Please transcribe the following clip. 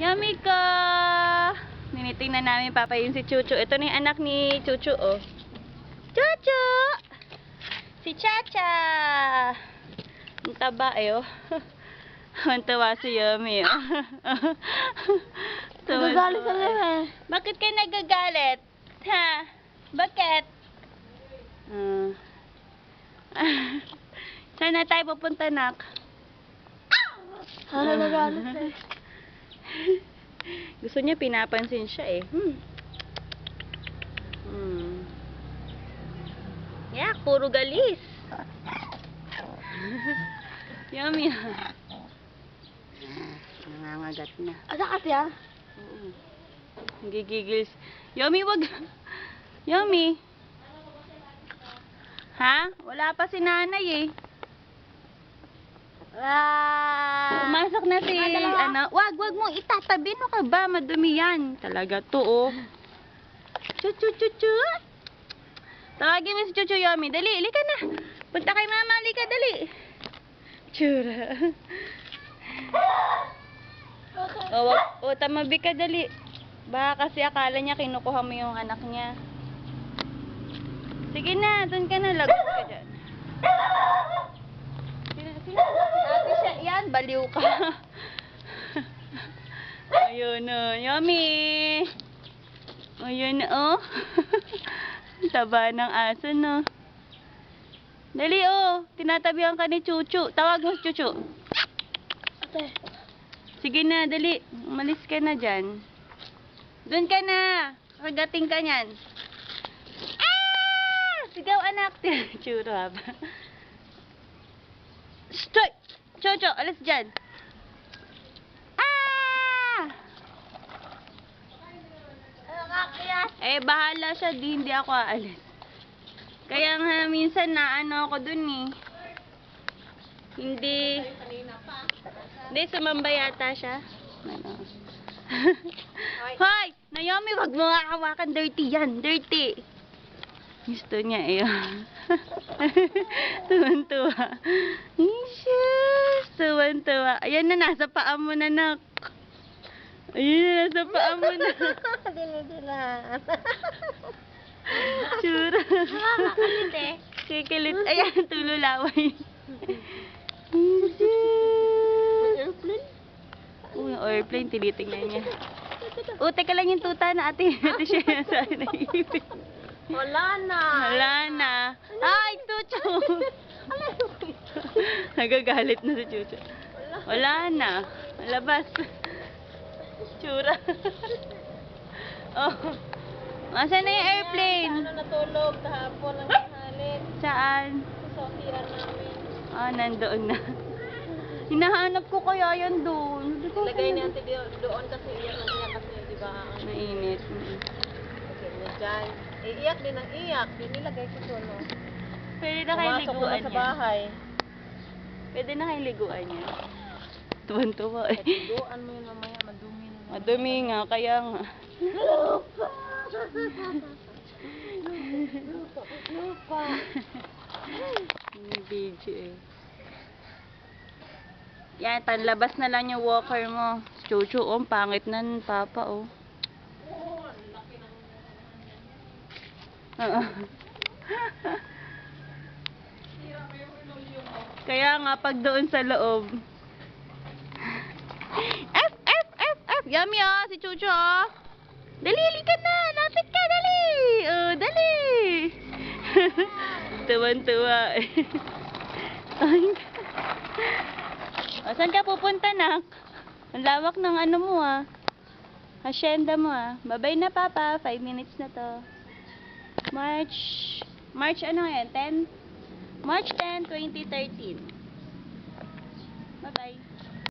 Yummy ka! Ninitingnan namin papa yung si Chuchu. Ito na yung anak ni Chuchu, oh. Chuchu! Si Chacha! Ang taba, eh, oh. Ang tawa si Yummy, oh. Nagagalit sa'yo, eh. Bakit kayo nagagalit? Ha? Bakit? Saan na tayo pupunta, nak? Nagagalit, eh. Gusto niya pinapansin siya, eh. Yeah, puro galis. Yummy. Nangangagat na. Asa kasi, ah? Oo. Gigigil. Yummy, wag. Yummy. Ha? Wala pa si nanay, eh. Pumasok na si, ano, wag mong itatabi, no ka ba? Madumi yan. Talaga to, oh. Chuchu. Tawagin mo si Chuchu, Yummy. Dali, ilika na. Punta kay mama, ilika, dali. Chura. Tamabi ka, dali. Baka kasi akala niya kinukuha mo yung anak niya. Sige na, dun ka na. Lagot ka dyan. Ate siya, yan, baliw ka. Ayun, oh, Yummy. Ayun, oh. Taba ng aso, no. Dali, oh. Tinatabihan ka ni Chuchu. Tawag mo si Chuchu. Ate. Sige na, dali. Umalis ka na dyan. Doon ka na. Kagating ka niyan. Ah! Sigaw, anak. Chura ba? Stoy! Chuchu, alis dyan. Ah! Eh, bahala siya. Hindi ako aalis. Kaya nga, minsan na ano ako dun, eh. Hindi. Hindi, sumamba yata siya. Ano? Hoy! Naomi, wag mo nga hawakan. Dirty yan. Dirty. Gusto niya, eh. Tuwan-tuwa. Issues. Tuwan-tuwa. Ayan na, nasa paa mo na, nak. Ayan na, nasa paa mo na. Dinidilaan. Chura. Nakakalit, eh. Kikilit. Ayan, tululaway. Airplane? Uy, yung airplane, tinitingnan niya. Teka lang yung tuta na ate. Ate siya sa naibig. Wala na. Wala na. Ay, Chuchu! Nagagalit na si Chuchu. Wala na. Labas. Chura. Oh. Asan na yung airplane? Ano natulog kahapon ang halit. Saan? Sa CR namin. Ah, nandoon na. Hinahanap ko kaya yan doon. Lagay niya doon kasi iyak na iyak kasi, di ba? Mainit. Kasi niya dyan. Iiyak din ang iyak. Di nilagay ko doon, no? Pwede na kayo Pumasok liguan muna sa niya. bahay. Pwede na kayo liguan niya. Tuwan-tuwa eh. Liguan mo yun mamaya, madumi na. Madumi nga, kaya nga. Lupa. May video eh. Yan, tanlabas na lang yung walker mo. Chuchu, oh, pangit na ng papa, oh. Kaya nga, pag doon sa loob. F! Yummy, oh, si Chuchu, oh. Dali, halika na. Lapit ka, dali. Oh, dali. Tuwan-tuwa eh. O, saan ka pupunta, nak? Ang lawak ng ano mo, ah. Hacienda mo, ah. Bye-bye na, papa. 5 minutes na to. March ano yan? 10? March 10, 2013. Bye-bye.